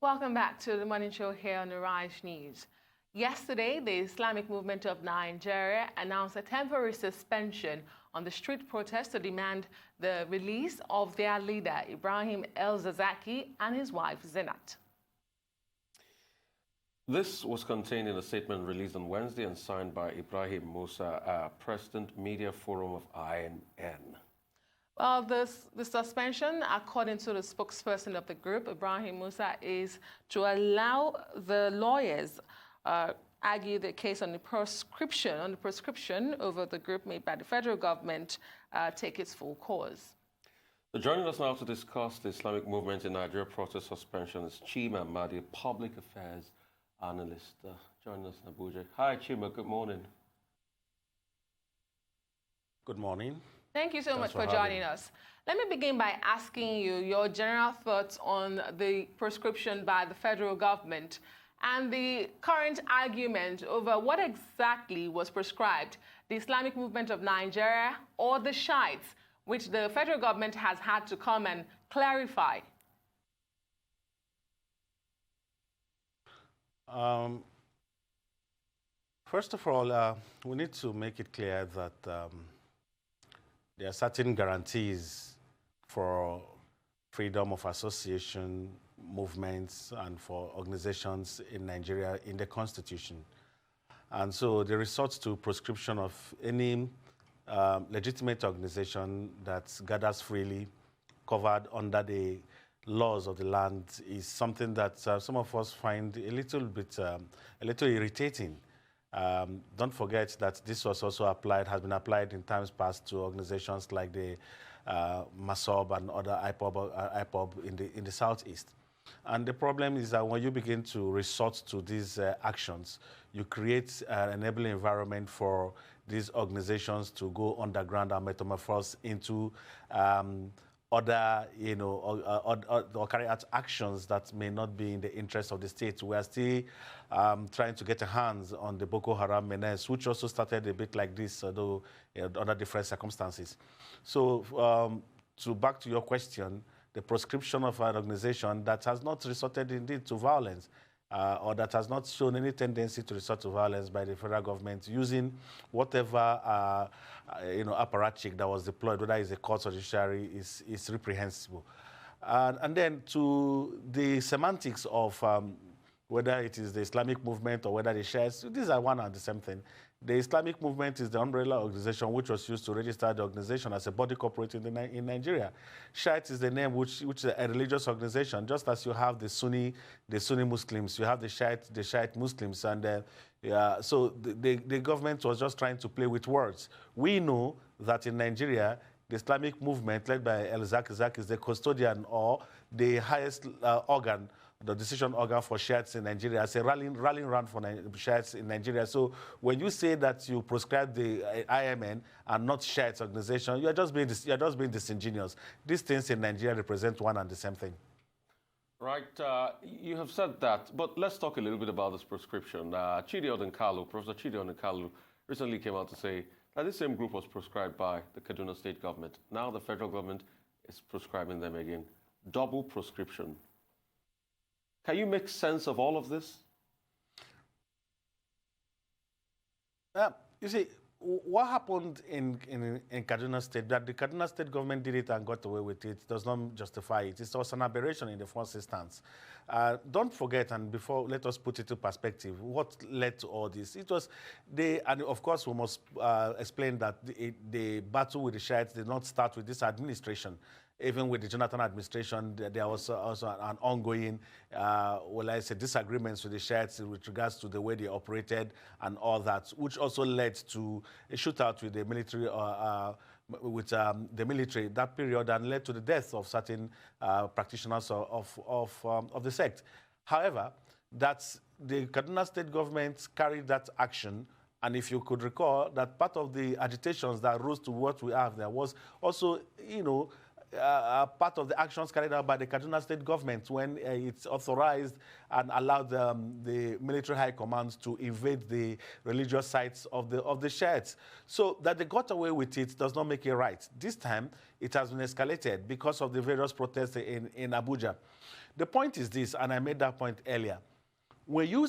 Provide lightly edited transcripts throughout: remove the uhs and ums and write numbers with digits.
Welcome back to the Morning Show here on Arise News. Yesterday, the Islamic Movement of Nigeria announced a temporary suspension on the street protest to demand the release of their leader, Ibrahim El-Zakzaky, and his wife, Zinat. This was contained in a statement released on Wednesday and signed by Ibrahim Musa, President Media Forum of INN. Well, the suspension, according to the spokesperson of the group, Ibrahim Musa, is to allow the lawyers argue the case on the prescription over the group made by the federal government take its full course. So joining us now to discuss the Islamic Movement in Nigeria protest suspension is Chima, Amadi, public affairs analyst. Joining us in Abuja. Hi, Chima. Good morning. Good morning. Thank you so much for joining us. Let me begin by asking you your general thoughts on the prescription by the federal government and the current argument over what exactly was prescribed, the Islamic Movement of Nigeria or the Shiites, which the federal government has had to come and clarify. First of all, we need to make it clear that there are certain guarantees for freedom of association, movements, and for organizations in Nigeria in the Constitution. And so the resort to proscription of any legitimate organization that gathers freely, covered under the laws of the land, is something that some of us find a little irritating. Don't forget that this was also has been applied in times past to organizations like the MASOB and other IPOB in the southeast. And the problem is that when you begin to resort to these actions, you create an enabling environment for these organizations to go underground and metamorphose into other, or carry out actions that may not be in the interest of the state. We are still trying to get a hands on the Boko Haram menace, which also started a bit like this, although under different circumstances. So back to your question, the proscription of an organization that has not resorted indeed to violence, or that has not shown any tendency to resort to violence by the federal government using whatever apparatchik that was deployed, whether it's a court or judiciary, is reprehensible. And then to the semantics of whether it is the Islamic movement or whether the Shiites, these are one and the same thing. The Islamic movement is the umbrella organization which was used to register the organization as a body corporate in Nigeria. Shiite is the name which is a religious organization, just as you have the Sunni Muslims, you have the Shiite Muslims, and so the government was just trying to play with words. We know that in Nigeria, the Islamic movement led by El-Zakzaky is the custodian or the highest organ, the decision organ for Shiites in Nigeria. It's a rallying round for Shiites in Nigeria. So when you say that you proscribe the IMN and not Shiites organization, you're just being disingenuous. These things in Nigeria represent one and the same thing. Right. You have said that, but let's talk a little bit about this prescription. Professor Chidi Odinkalu recently came out to say that this same group was proscribed by the Kaduna state government. Now the federal government is proscribing them again. Double proscription. Can you make sense of all of this? You see, what happened in Kaduna State, that the Kaduna State government did it and got away with it, does not justify it. It was an aberration in the first instance. Don't forget, and before, let us put it into perspective, what led to all this. It was, and of course we must explain that the battle with the Shiites did not start with this administration. Even with the Jonathan administration, there was also an ongoing, disagreements with the Shiites with regards to the way they operated and all that, which also led to a shootout with the military, that period, and led to the death of certain practitioners of the sect. However, that's the Kaduna State government carried that action. And if you could recall, that part of the agitations that rose to what we have there was also, part of the actions carried out by the Kaduna State government when it's authorized and allowed the military high commands to invade the religious sites of the Shiites. So that they got away with it does not make it right. This time, it has been escalated because of the various protests in Abuja. The point is this, and I made that point earlier. When you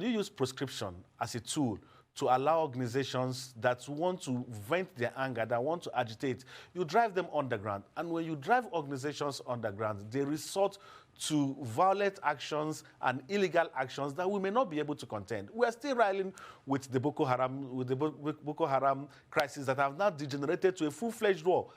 use prescription as a tool to allow organizations that want to vent their anger, that want to agitate, you drive them underground. And when you drive organizations underground, they resort to violent actions and illegal actions that we may not be able to contend. We are still riling with the Boko Haram crisis that have now degenerated to a full-fledged war.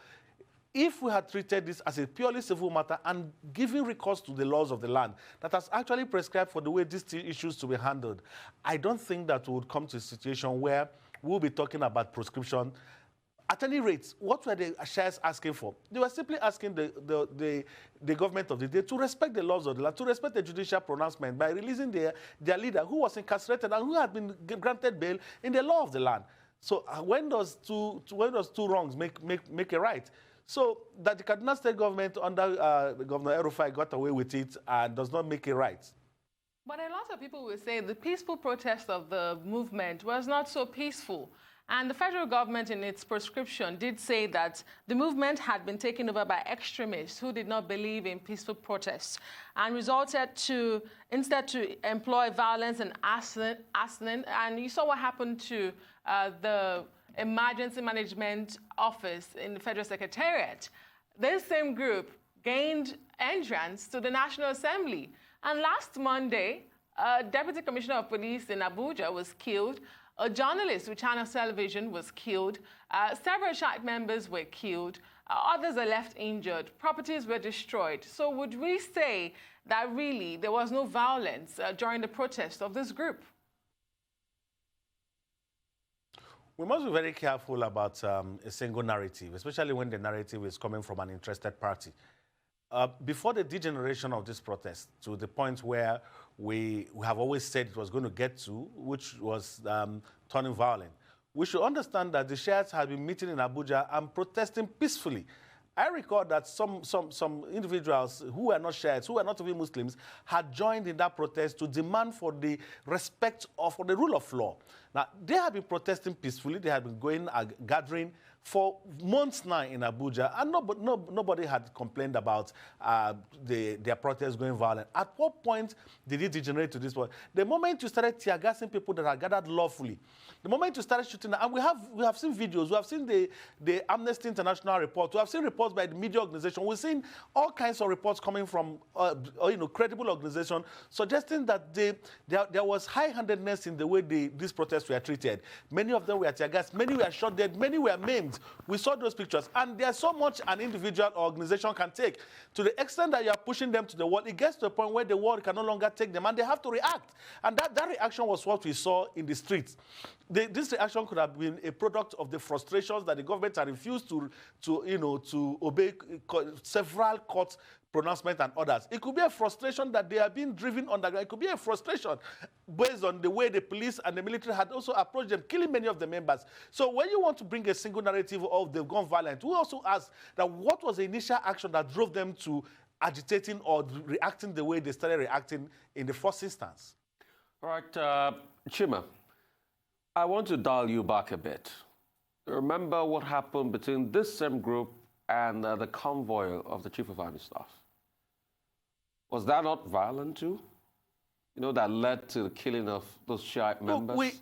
If we had treated this as a purely civil matter and given recourse to the laws of the land that has actually prescribed for the way these issues to be handled, I don't think that we would come to a situation where we'll be talking about prescription. At any rate, what were the Shiites asking for? They were simply asking the government of the day to respect the laws of the land, to respect the judicial pronouncement by releasing their leader who was incarcerated and who had been granted bail in the law of the land. So when does two wrongs make a right? So that the Kaduna State government under Governor El-Rufai got away with it does not make it right. But a lot of people will say the peaceful protest of the movement was not so peaceful. And the federal government in its prescription did say that the movement had been taken over by extremists who did not believe in peaceful protests and resulted instead to employ violence and arson. And you saw what happened to the Emergency Management Office in the Federal Secretariat. This same group gained entrance to the National Assembly. And last Monday, a Deputy Commissioner of Police in Abuja was killed. A journalist with Channel Television was killed. Several Shiite members were killed. Others are left injured. Properties were destroyed. So would we say that really there was no violence during the protest of this group? We must be very careful about a single narrative, especially when the narrative is coming from an interested party. Before the degeneration of this protest, to the point where we have always said it was going to get to, which was turning violent, we should understand that the Shiites had been meeting in Abuja and protesting peacefully. I recall that some individuals who were not Shiites, who were not even Muslims, had joined in that protest to demand for the respect for the rule of law. Now, they have been protesting peacefully. They have been going gathering for months now in Abuja, and nobody had complained about their protests going violent. At what point did it degenerate to this point? The moment you started tear-gassing people that are gathered lawfully, the moment you started shooting, and we have seen videos, we have seen the Amnesty International report, we have seen reports by the media organization, we've seen all kinds of reports coming from credible organizations suggesting that there was high-handedness in the way these protests were treated. Many of them were tear-gassed, many were shot dead, many were maimed. We saw those pictures, and there's so much an individual or organization can take. To the extent that you are pushing them to the wall, it gets to a point where the world can no longer take them, and they have to react. And that reaction was what we saw in the streets. This reaction could have been a product of the frustrations that the government had refused to obey several court pronouncements and others. It could be a frustration that they are being driven underground. It could be a frustration based on the way the police and the military had also approached them, killing many of the members. So when you want to bring a single narrative of they've gone violent, we also ask that what was the initial action that drove them to agitating or reacting the way they started reacting in the first instance? All right, Chima, I want to dial you back a bit. Remember what happened between this same group and the convoy of the Chief of Army Staff? Was that not violent too? You know, that led to the killing of those Shiite members?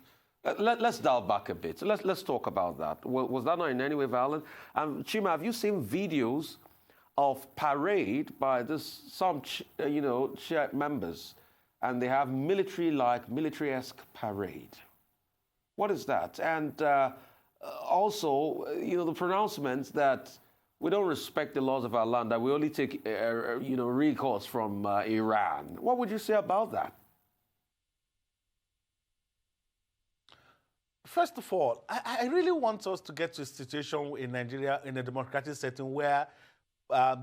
Let's dial back a bit. Let's talk about that. Was that not in any way violent? And Chima, have you seen videos of parade by some Shiite members, and they have military-esque parade? What is that? And also, the pronouncements that we don't respect the laws of our land, that we only take, recourse from Iran. What would you say about that? First of all, I really want us to get to a situation in Nigeria, in a democratic setting, where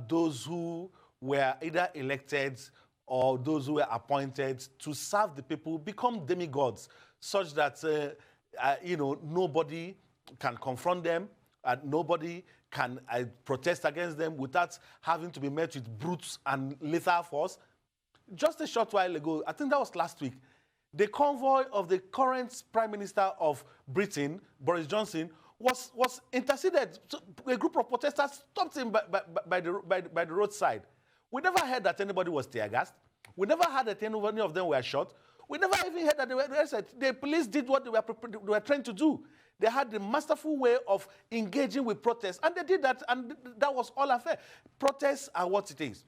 those who were either elected or those who were appointed to serve the people become demigods, such that nobody can confront them. nobody can protest against them without having to be met with brute and lethal force. Just a short while ago, I think that was last week, the convoy of the current Prime Minister of Britain, Boris Johnson, was interceded. So a group of protesters stopped him by the roadside. We never heard that anybody was tear gassed. We never heard that any of them were shot. We never even heard that they were arrested. The police did what they were trying to do. They had the masterful way of engaging with protests, and they did that, and that was all affair. Protests are what it is.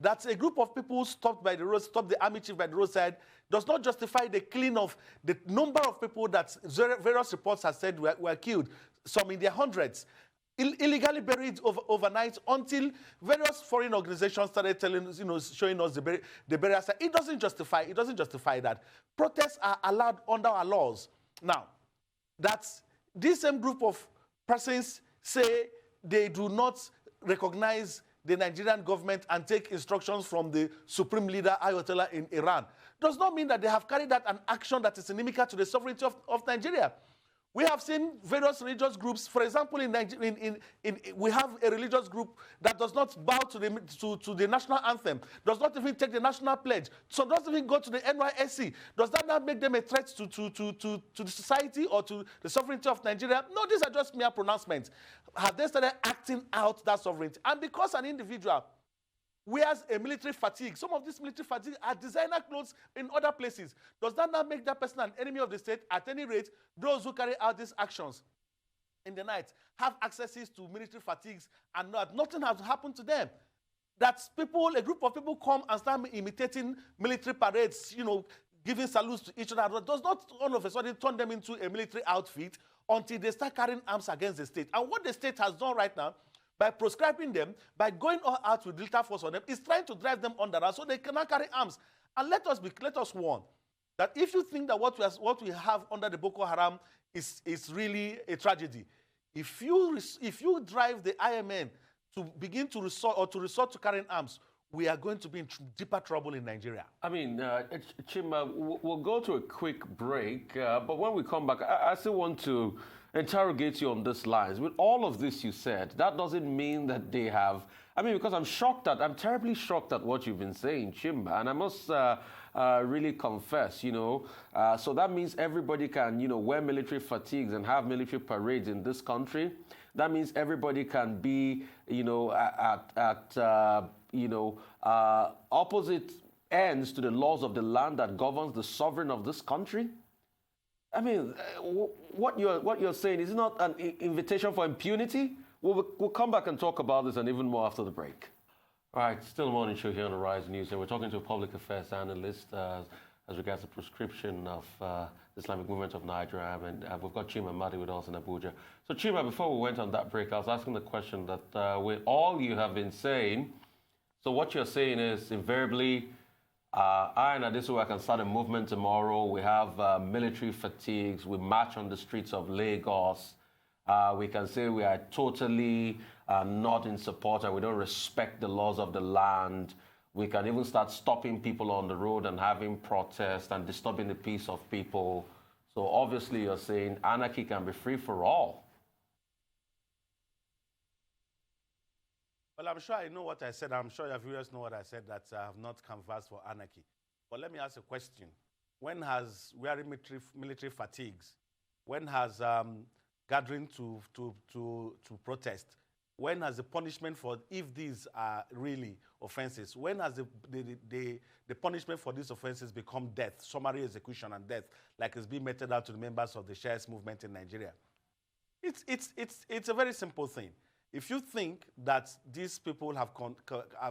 That a group of people stopped by the road, stopped the army chief by the roadside, does not justify the killing of the number of people that various reports have said were killed, some in their hundreds, illegally buried overnight until various foreign organizations started telling us, showing us the burial site. It doesn't justify that. Protests are allowed under our laws. Now, that's this same group of persons say they do not recognize the Nigerian government and take instructions from the supreme leader, Ayatollah, in Iran, does not mean that they have carried out an action that is inimical to the sovereignty of Nigeria. We have seen various religious groups. For example, we have a religious group that does not bow to the national anthem, does not even take the national pledge, so doesn't even go to the NYSC. Does that not make them a threat to the society or to the sovereignty of Nigeria? No, these are just mere pronouncements. Have they started acting out that sovereignty? And because an individual wears a military fatigue, some of these military fatigue are designer clothes in other places, does that not make that person an enemy of the state? At any rate, those who carry out these actions in the night have accesses to military fatigues and nothing has happened to them. That a group of people come and start imitating military parades, giving salutes to each other, does not all of a sudden turn them into a military outfit until they start carrying arms against the state. And what the state has done right now, by proscribing them, by going all out with lethal force on them, is trying to drive them under us so they cannot carry arms. And let us warn that if you think that what we have under the Boko Haram is really a tragedy, if you drive the IMN to begin to resort to carrying arms, we are going to be in deeper trouble in Nigeria. I mean, Chima, we'll go to a quick break, but when we come back, I still want to interrogate you on these lines. With all of this you said, that doesn't mean that they have, because I'm terribly shocked at what you've been saying, Chima, and I must really confess, so that means everybody can, wear military fatigues and have military parades in this country. That means everybody can be, opposite ends to the laws of the land that governs the sovereign of this country. I mean, what you're saying is not an invitation for impunity. We'll come back and talk about this and even more after the break. All right, still a morning show here on the Rise News, and we're talking to a public affairs analyst as regards the prescription of the Islamic Movement of Nigeria, and we've got Chima Amadi with us in Abuja. So Chima, before we went on that break, I was asking the question that with all you have been saying, so what you're saying is invariably, I and Adesuwa can start a movement tomorrow. We have military fatigues. We march on the streets of Lagos. We can say we are totally not in support and we don't respect the laws of the land. We can even start stopping people on the road and having protests and disturbing the peace of people. So obviously you're saying anarchy can be free for all. Well, I'm sure I know what I said. I'm sure your viewers know what I said, that I have not canvassed for anarchy. But let me ask a question. When has wearing military fatigues, when has gathering to protest, when has the punishment for, if these are really offenses, when has the punishment for these offenses become death, summary execution and death, like it's being meted out to the members of the Shehu movement in Nigeria? It's a very simple thing. If you think that these people have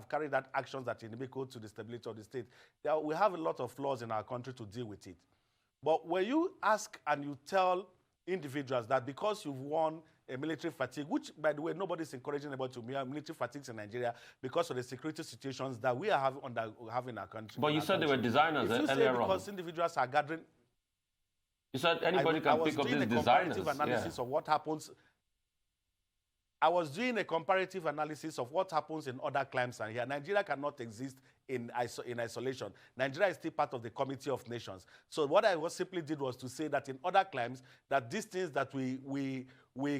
carried out actions that are inimical to the stability of the state, we have a lot of laws in our country to deal with it. But when you ask and you tell individuals that because you've won a military fatigue, which, by the way, nobody's encouraging about to military fatigues in Nigeria because of the security situations that we are having in our country. But you said they were designers earlier on. If you say because individuals are gathering... You said anybody can pick up these designers. I was doing a comparative analysis of what happens... I was doing a comparative analysis of what happens in other climes, and here Nigeria cannot exist in isolation. Nigeria is still part of the Committee of Nations. So what I simply did was to say that in other climes, that these things that we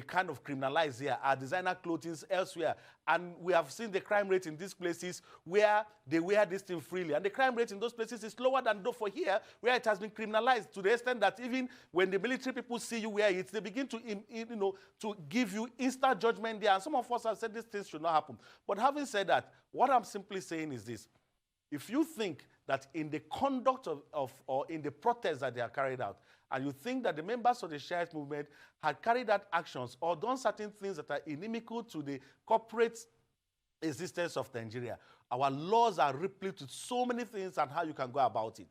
kind of criminalize here are designer clothing elsewhere. And we have seen the crime rate in these places where they wear this thing freely. And the crime rate in those places is lower than for here, where it has been criminalized to the extent that even when the military people see you wear it, they begin to, to give you instant judgment there. And some of us have said these things should not happen. But having said that, what I'm simply saying is this. If you think that in the conduct or in the protests that they are carried out, and you think that the members of the Shiite movement had carried out actions or done certain things that are inimical to the corporate existence of Nigeria, our laws are replete with so many things and how you can go about it.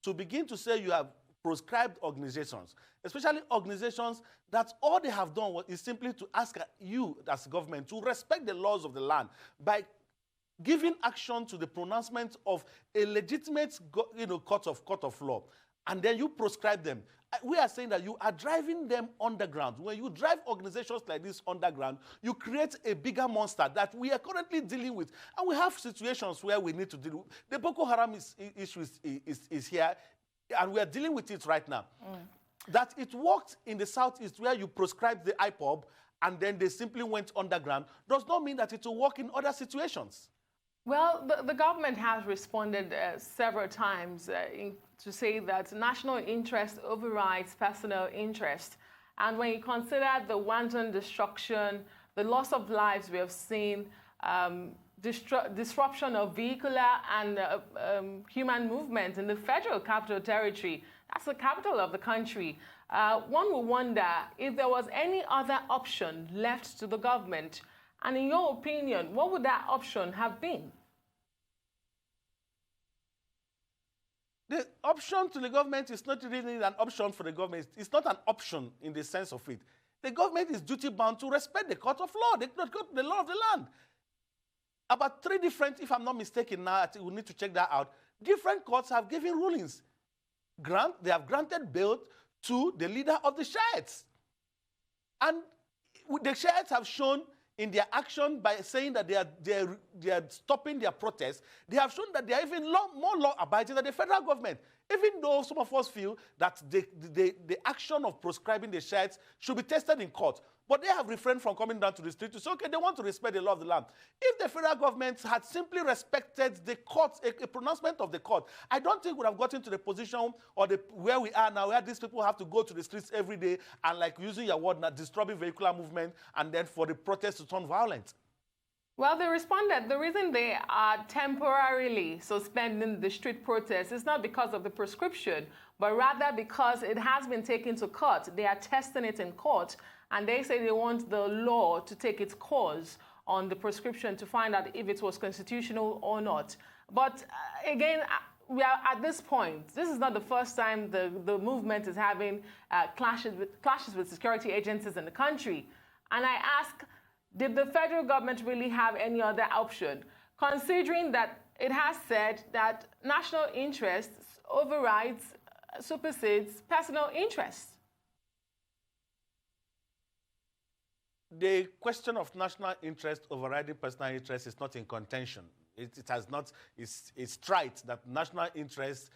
To begin to say you have proscribed organizations, especially organizations that all they have done is simply to ask you as government to respect the laws of the land by giving action to the pronouncement of a legitimate court of law, and then you proscribe them. We are saying that you are driving them underground. When you drive organizations like this underground, you create a bigger monster that we are currently dealing with. And we have situations where we need to deal with. The Boko Haram issue is here, and we are dealing with it right now. That it worked in the southeast where you proscribed the IPOB and then they simply went underground does not mean that it will work in other situations. Well, the government has responded several times to say that national interest overrides personal interest. And when you consider the wanton destruction, the loss of lives we have seen, disruption of vehicular and human movement in the Federal Capital Territory, that's the capital of the country, one will wonder if there was any other option left to the government. And in your opinion, what would that option have been? The option to the government is not really an option for the government. It's not an option in the sense of it. The government is duty-bound to respect the court of law, the law of the land. About 3 different, if I'm not mistaken now, we need to check that out, different courts have given rulings. They have granted bail to the leader of the Shiites. And the Shiites have shown in their action by saying that they are stopping their protests, they have shown that they are even more law-abiding than the federal government. Even though some of us feel that the action of proscribing the Shiites should be tested in court. But they have refrained from coming down to the street to say, okay, they want to respect the law of the land. If the federal government had simply respected the court, a pronouncement of the court, I don't think we would have gotten to the position or where we are now, where these people have to go to the streets every day and, like using your word, now, disturbing vehicular movement and then for the protests to turn violent. Well, they responded. The reason they are temporarily suspending the street protests is not because of the prescription, but rather because it has been taken to court. They are testing it in court, and they say they want the law to take its course on the prescription to find out if it was constitutional or not. But again, we are at this point. This is not the first time the movement is having clashes with security agencies in the country. And I ask, did the federal government really have any other option, considering that it has said that national interests overrides, supersedes personal interests? The question of national interest overriding personal interest is not in contention. It has not. It's trite that national interest,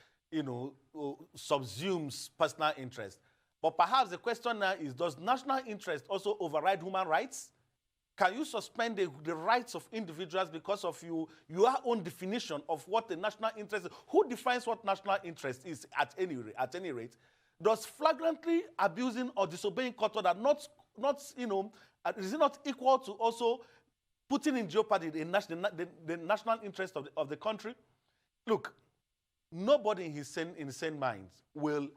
subsumes personal interest. But perhaps the question now is: does national interest also override human rights? Can you suspend the rights of individuals because of your own definition of what the national interest is? Who defines what national interest is at any rate? Does flagrantly abusing or disobeying court order is it not equal to also putting in jeopardy the national interest of the country? Look, nobody in his sane mind will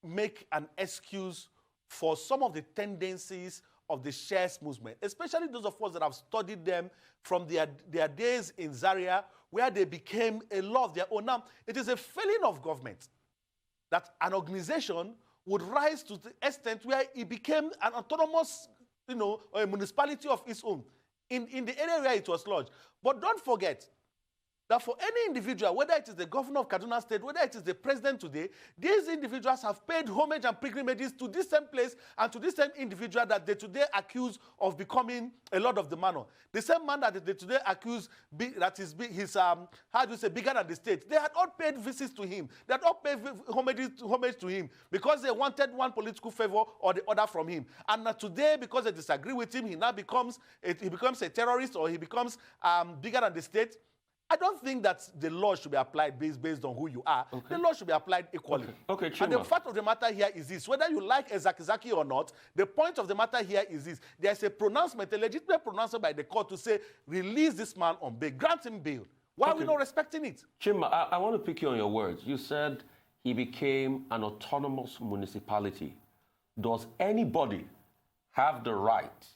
make an excuse for some of the tendencies of the Shiite movement, especially those of us that have studied them from their days in Zaria, where they became a law of their own. Now, it is a failing of government that an organization would rise to the extent where it became an autonomous, or a municipality of its own in the area where it was lodged. But don't forget, that for any individual, whether it is the governor of Kaduna State, whether it is the president today, these individuals have paid homage and pilgrimages to this same place and to this same individual that they today accuse of becoming a lord of the manor. The same man that they today accuse bigger than the state. They had all paid visits to him. They had all paid homage to him because they wanted one political favor or the other from him. And today, because they disagree with him, he now becomes a terrorist, or he becomes bigger than the state. I don't think that the law should be applied based on who you are. Okay. The law should be applied equally. Okay, Chima. And the fact of the matter here is this. Whether you like Ezaki or not, the point of the matter here is this. There's a pronouncement, a legitimate pronouncement by the court to say, release this man on bail. Grant him bail. Why are we not respecting it? Chima, I want to pick you on your words. You said he became an autonomous municipality. Does anybody have the right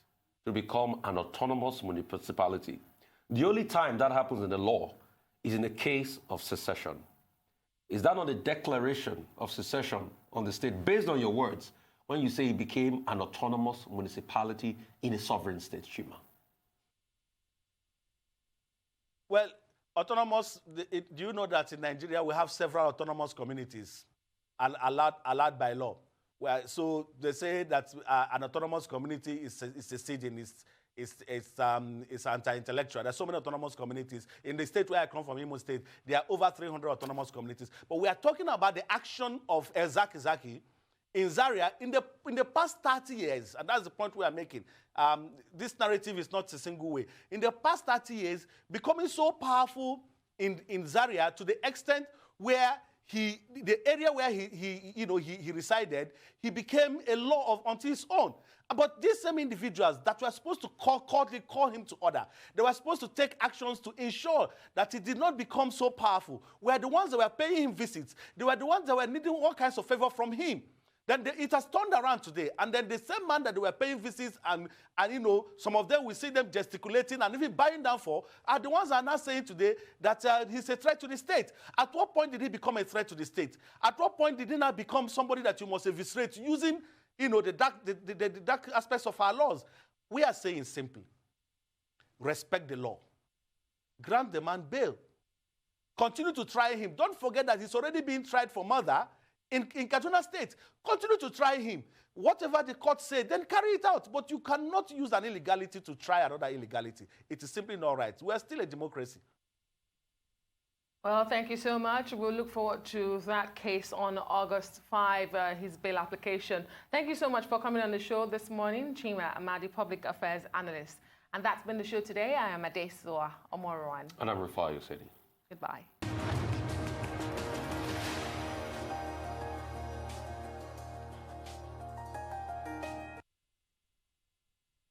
to become an autonomous municipality? The only time that happens in the law is in the case of secession. Is that not a declaration of secession on the state, based on your words, when you say it became an autonomous municipality in a sovereign state, Chima? Well, autonomous, do you know that in Nigeria we have several autonomous communities allowed by law? So they say that an autonomous community is a city, it's anti-intellectual. There's so many autonomous communities. In the state where I come from, Imo State, there are over 300 autonomous communities. But we are talking about the action of Zaki in Zaria in the past 30 years, and that's the point we are making. This narrative is not a single way. In the past 30 years, becoming so powerful in Zaria to the extent where the area where he resided, he became a law unto his own. But these same individuals that were supposed to call him to order, they were supposed to take actions to ensure that he did not become so powerful, were the ones that were paying him visits. They were the ones that were needing all kinds of favor from him. Then it has turned around today. And then the same man that they were paying visits and some of them, we see them gesticulating and even bowing down for, are the ones that are now saying today that he's a threat to the state. At what point did he become a threat to the state? At what point did he now become somebody that you must eviscerate using the dark aspects of our laws? We are saying simply, respect the law. Grant the man bail. Continue to try him. Don't forget that he's already being tried for murder in Kaduna State. Continue to try him. Whatever the court said, then carry it out. But you cannot use an illegality to try another illegality. It is simply not right. We are still a democracy. Well, thank you so much. We'll look forward to that case on August 5, his bail application. Thank you so much for coming on the show this morning, Chima Amadi, Public Affairs Analyst. And that's been the show today. I am Adesua Omorwan. And I'm Rufai Osedi. Goodbye.